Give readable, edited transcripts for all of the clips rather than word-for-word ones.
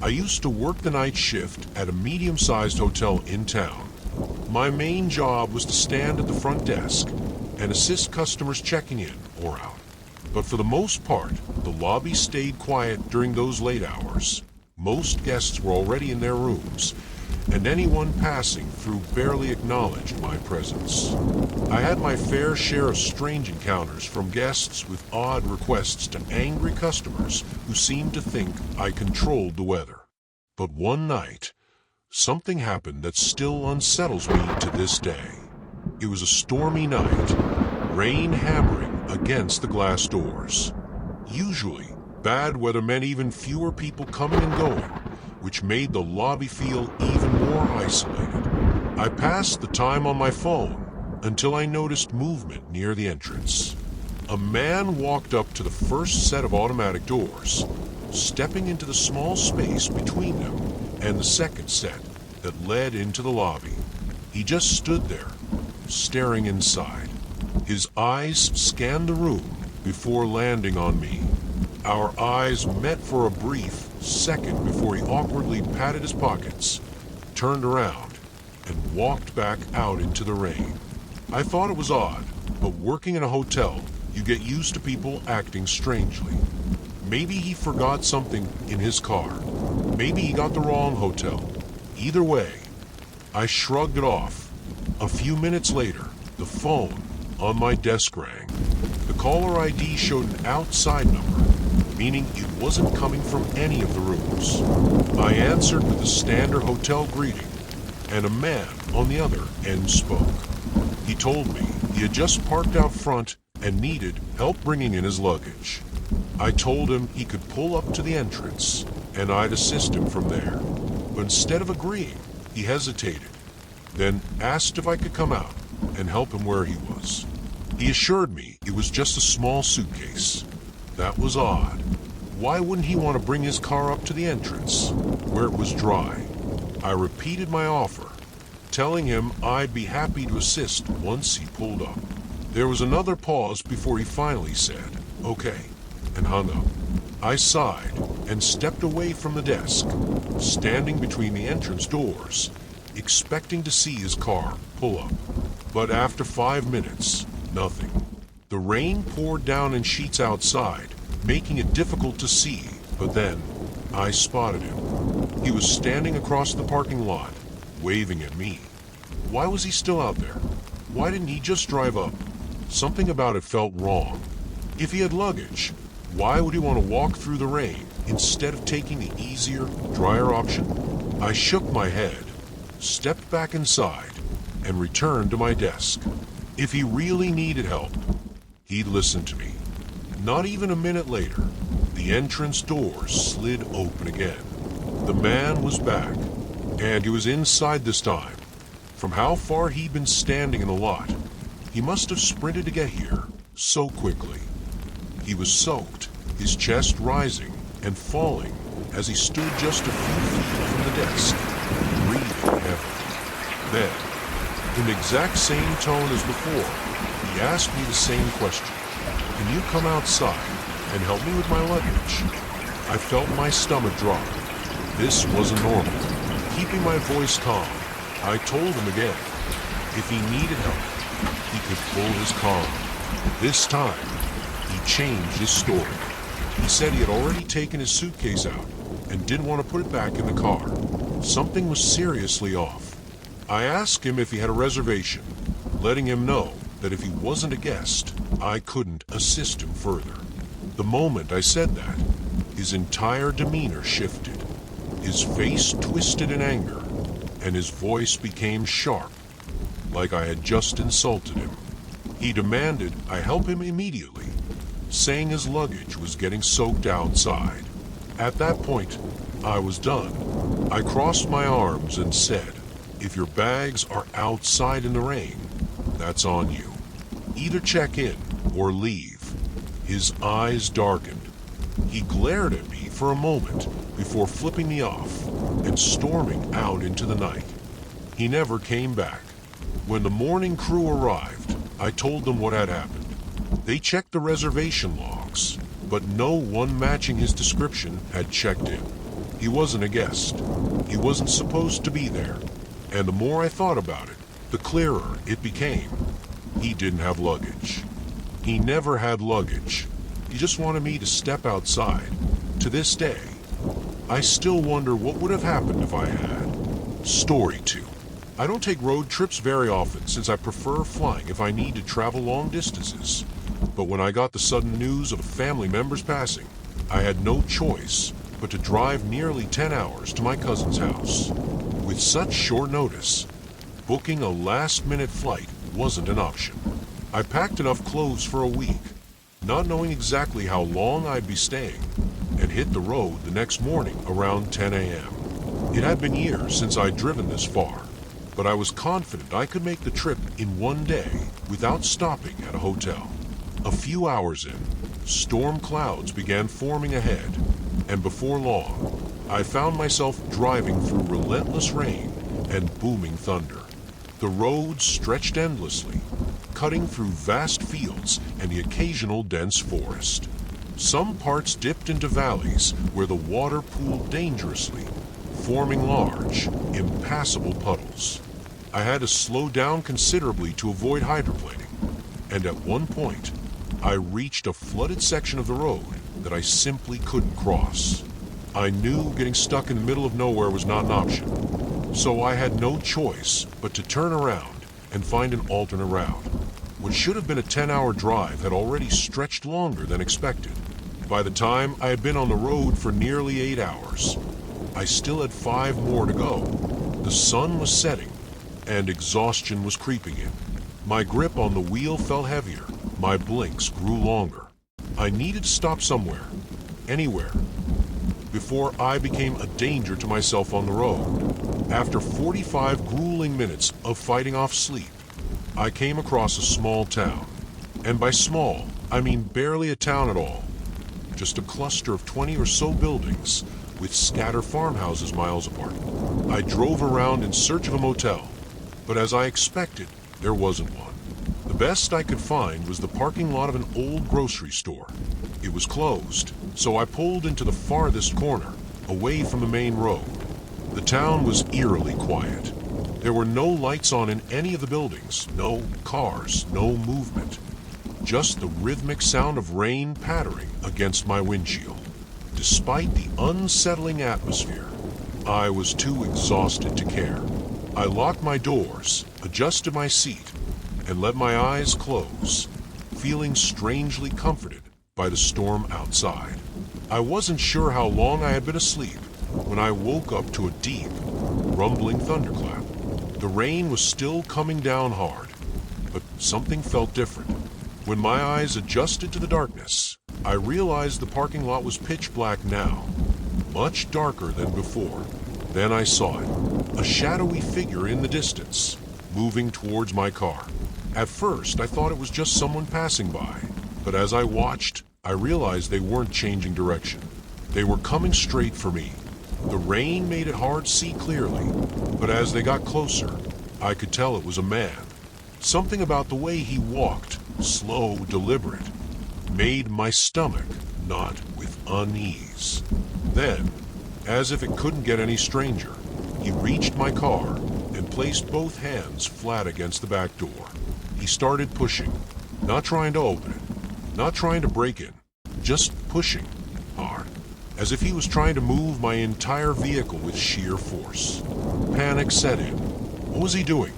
I used to work the night shift at a medium-sized hotel in town. My main job was to stand at the front desk and assist customers checking in or out. But for the most part, the lobby stayed quiet during those late hours. Most guests were already in their rooms, and anyone passing through barely acknowledged my presence. I had my fair share of strange encounters, from guests with odd requests to angry customers who seemed to think I controlled the weather. But one night, something happened that still unsettles me to this day. It was a stormy night, rain hammering against the glass doors. Usually, bad weather meant even fewer people coming and going, which made the lobby feel even more isolated. I passed the time on my phone until I noticed movement near the entrance. A man walked up to the first set of automatic doors, stepping into the small space between them and the second set that led into the lobby. He just stood there, staring inside. His eyes scanned the room before landing on me. Our eyes met for a brief second before he awkwardly patted his pockets, turned around, and walked back out into the rain. I thought it was odd, but working in a hotel, you get used to people acting strangely. Maybe he forgot something in his car. Maybe he got the wrong hotel. Either way, I shrugged it off. A few minutes later, the phone on my desk rang. The caller ID showed an outside number, meaning it wasn't coming from any of the rooms. I answered with the standard hotel greeting, and a man on the other end spoke. He told me he had just parked out front and needed help bringing in his luggage. I told him he could pull up to the entrance, and I'd assist him from there. But instead of agreeing, he hesitated, then asked if I could come out and help him where he was. He assured me it was just a small suitcase. That was odd. Why wouldn't he want to bring his car up to the entrance, where it was dry? I repeated my offer, telling him I'd be happy to assist once he pulled up. There was another pause before he finally said, "Okay," and hung up. I sighed and stepped away from the desk, standing between the entrance doors, expecting to see his car pull up. But after 5 minutes, nothing. The rain poured down in sheets outside, making it difficult to see, but then I spotted him. He was standing across the parking lot, waving at me. Why was he still out there? Why didn't he just drive up? Something about it felt wrong. If he had luggage, why would he want to walk through the rain instead of taking the easier, drier option? I shook my head, stepped back inside, and returned to my desk. If he really needed help, he'd listen to me. Not even a minute later, the entrance doors slid open again. The man was back, and he was inside this time. From how far he'd been standing in the lot, he must have sprinted to get here so quickly. He was soaked, his chest rising and falling as he stood just a few feet from the desk, breathing heavily. Then, in the exact same tone as before, he asked me the same question. "Can you come outside and help me with my luggage?" I felt my stomach drop. This wasn't normal. Keeping my voice calm, I told him again, if he needed help, he could pull his car. This time, he changed his story. He said he had already taken his suitcase out and didn't want to put it back in the car. Something was seriously off. I asked him if he had a reservation, letting him know that if he wasn't a guest, I couldn't assist him further. The moment I said that, his entire demeanor shifted. His face twisted in anger, and his voice became sharp, like I had just insulted him. He demanded I help him immediately, saying his luggage was getting soaked outside. At that point, I was done. I crossed my arms and said, "If your bags are outside in the rain, that's on you. Either check in or leave." His eyes darkened. He glared at me for a moment before flipping me off and storming out into the night. He never came back. When the morning crew arrived, I told them what had happened. They checked the reservation logs, but no one matching his description had checked in. He wasn't a guest. He wasn't supposed to be there. And the more I thought about it, the clearer it became. He didn't have luggage. He never had luggage. He just wanted me to step outside. To this day, I still wonder what would have happened if I had. Story 2. I don't take road trips very often since I prefer flying if I need to travel long distances. But when I got the sudden news of a family member's passing, I had no choice but to drive nearly 10 hours to my cousin's house. With such short notice, booking a last-minute flight wasn't an option. I packed enough clothes for a week, not knowing exactly how long I'd be staying, and hit the road the next morning around 10 a.m. It had been years since I'd driven this far, but I was confident I could make the trip in one day without stopping at a hotel. A few hours in, storm clouds began forming ahead, and before long, I found myself driving through relentless rain and booming thunder. The roads stretched endlessly, cutting through vast fields and the occasional dense forest. Some parts dipped into valleys where the water pooled dangerously, forming large, impassable puddles. I had to slow down considerably to avoid hydroplaning, and at one point, I reached a flooded section of the road that I simply couldn't cross. I knew getting stuck in the middle of nowhere was not an option, so I had no choice but to turn around and find an alternate route. What should have been a 10-hour drive had already stretched longer than expected. By the time I had been on the road for nearly 8 hours, I still had 5 more to go. The sun was setting, and exhaustion was creeping in. My grip on the wheel felt heavier. My blinks grew longer. I needed to stop somewhere, anywhere, before I became a danger to myself on the road. After 45 grueling minutes of fighting off sleep, I came across a small town. And by small, I mean barely a town at all. Just a cluster of 20 or so buildings with scattered farmhouses miles apart. I drove around in search of a motel, but as I expected, there wasn't one. The best I could find was the parking lot of an old grocery store. It was closed, so I pulled into the farthest corner, away from the main road. The town was eerily quiet. There were no lights on in any of the buildings, no cars, no movement. Just the rhythmic sound of rain pattering against my windshield. Despite the unsettling atmosphere, I was too exhausted to care. I locked my doors, adjusted my seat, and let my eyes close, feeling strangely comforted by the storm outside. I wasn't sure how long I had been asleep when I woke up to a deep, rumbling thunderclap. The rain was still coming down hard, but something felt different. When my eyes adjusted to the darkness, I realized the parking lot was pitch black now, much darker than before. Then I saw it, a shadowy figure in the distance, moving towards my car. At first, I thought it was just someone passing by, but as I watched, I realized they weren't changing direction. They were coming straight for me. The rain made it hard to see clearly, but as they got closer, I could tell it was a man. Something about the way he walked, slow, deliberate, made my stomach knot with unease. Then, as if it couldn't get any stranger, he reached my car and placed both hands flat against the back door. He started pushing, not trying to open it, not trying to break in, just pushing hard, as if he was trying to move my entire vehicle with sheer force. Panic set in. What was he doing?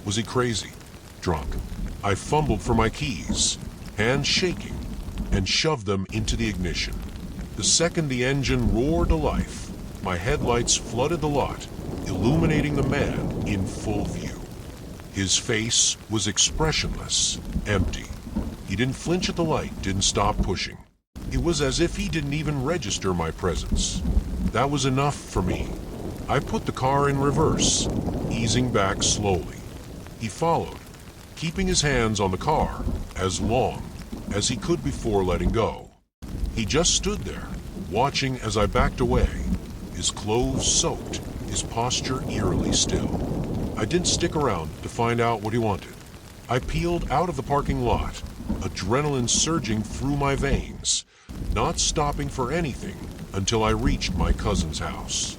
Was he crazy? Drunk? I fumbled for my keys, hands shaking, and shoved them into the ignition. The second the engine roared to life, my headlights flooded the lot, illuminating the man in full view. His face was expressionless, empty. He didn't flinch at the light, didn't stop pushing. It was as if he didn't even register my presence. That was enough for me. I put the car in reverse, easing back slowly. He followed, keeping his hands on the car as long as he could before letting go. He just stood there, watching as I backed away, his clothes soaked, his posture eerily still. I didn't stick around to find out what he wanted. I peeled out of the parking lot, adrenaline surging through my veins, not stopping for anything until I reached my cousin's house.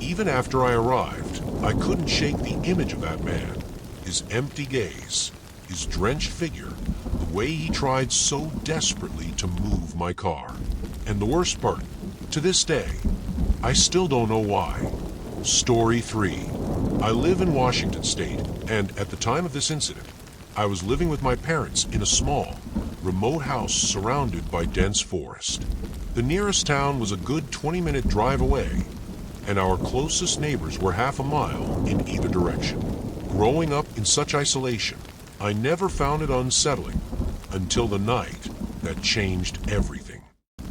Even after I arrived, I couldn't shake the image of that man. His empty gaze, his drenched figure, the way he tried so desperately to move my car. And the worst part, to this day, I still don't know why. Story 3. I live in Washington State, and at the time of this incident, I was living with my parents in a small, remote house surrounded by dense forest. The nearest town was a good 20-minute drive away, and our closest neighbors were half a mile in either direction. Growing up in such isolation, I never found it unsettling until the night that changed everything.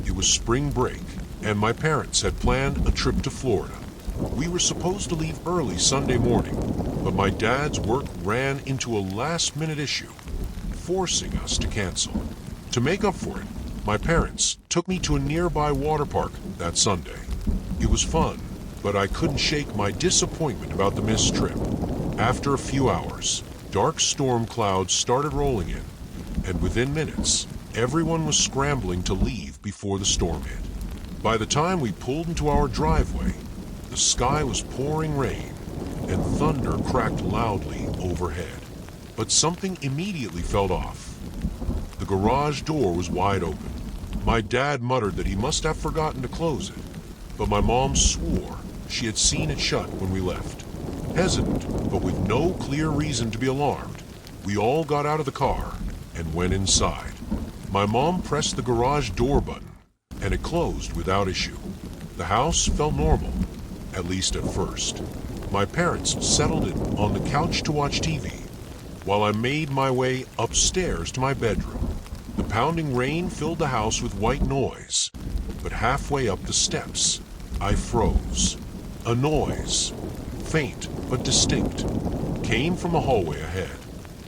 It was spring break, and my parents had planned a trip to Florida. We were supposed to leave early Sunday morning, but my dad's work ran into a last-minute issue, forcing us to cancel. To make up for it, my parents took me to a nearby water park that Sunday. It was fun, but I couldn't shake my disappointment about the missed trip. After a few hours, dark storm clouds started rolling in, and within minutes, everyone was scrambling to leave before the storm hit. By the time we pulled into our driveway, the sky was pouring rain, and thunder cracked loudly overhead. But something immediately felt off. The garage door was wide open. My dad muttered that he must have forgotten to close it, but my mom swore she had seen it shut when we left. Hesitant, but with no clear reason to be alarmed, we all got out of the car and went inside. My mom pressed the garage door button, and it closed without issue. The house felt normal, at least at first. My parents settled in on the couch to watch TV, while I made my way upstairs to my bedroom. The pounding rain filled the house with white noise, but halfway up the steps, I froze. A noise, faint but distinct, came from the hallway ahead.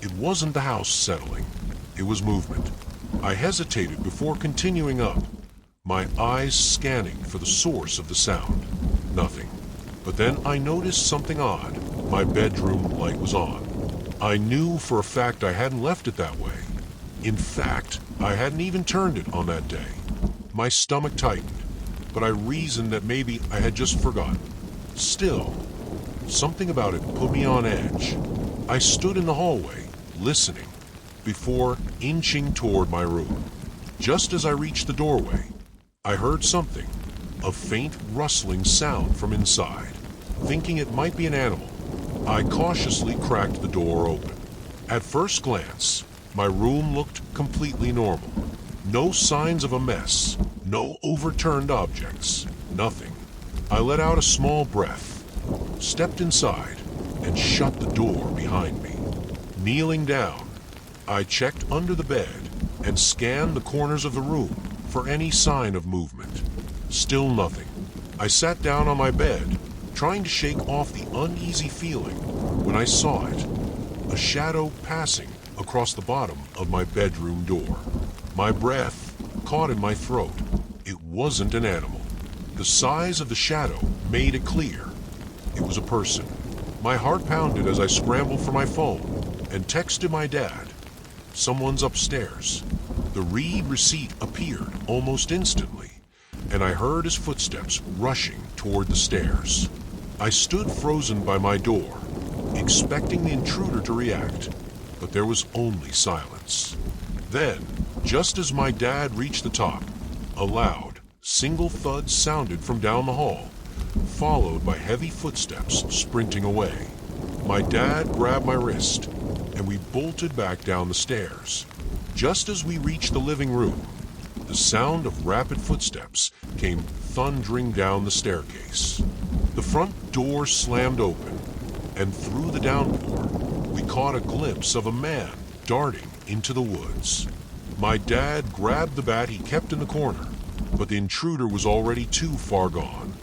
It wasn't the house settling, it was movement. I hesitated before continuing up, my eyes scanning for the source of the sound. Nothing. But then I noticed something odd. My bedroom light was on. I knew for a fact I hadn't left it that way. In fact, I hadn't even turned it on that day. My stomach tightened, but I reasoned that maybe I had just forgotten. Still, something about it put me on edge. I stood in the hallway, listening, before inching toward my room. Just as I reached the doorway, I heard something, a faint rustling sound from inside. Thinking it might be an animal, I cautiously cracked the door open. At first glance, my room looked completely normal. No signs of a mess, no overturned objects, nothing. I let out a small breath, stepped inside, and shut the door behind me. Kneeling down, I checked under the bed and scanned the corners of the room for any sign of movement. Still nothing. I sat down on my bed, trying to shake off the uneasy feeling, when I saw it, a shadow passing across the bottom of my bedroom door. My breath caught in my throat. It wasn't an animal. The size of the shadow made it clear. It was a person. My heart pounded as I scrambled for my phone and texted my dad. Someone's upstairs. The read receipt appeared almost instantly, and I heard his footsteps rushing toward the stairs. I stood frozen by my door, expecting the intruder to react, but there was only silence. Then, just as my dad reached the top, a loud, single thud sounded from down the hall, followed by heavy footsteps sprinting away. My dad grabbed my wrist, and we bolted back down the stairs. Just as we reached the living room, the sound of rapid footsteps came thundering down the staircase. The front door slammed open, and through the downpour, we caught a glimpse of a man darting into the woods. My dad grabbed the bat he kept in the corner, but the intruder was already too far gone.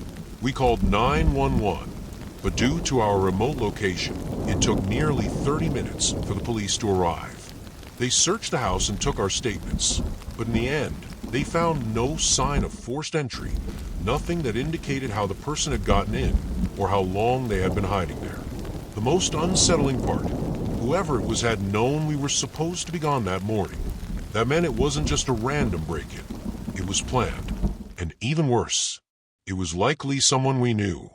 We called 911, but due to our remote location, it took nearly 30 minutes for the police to arrive. They searched the house and took our statements, but in the end, they found no sign of forced entry, nothing that indicated how the person had gotten in or how long they had been hiding there. The most unsettling part, whoever it was had known we were supposed to be gone that morning. That meant it wasn't just a random break-in. It was planned, and even worse, It was likely someone we knew.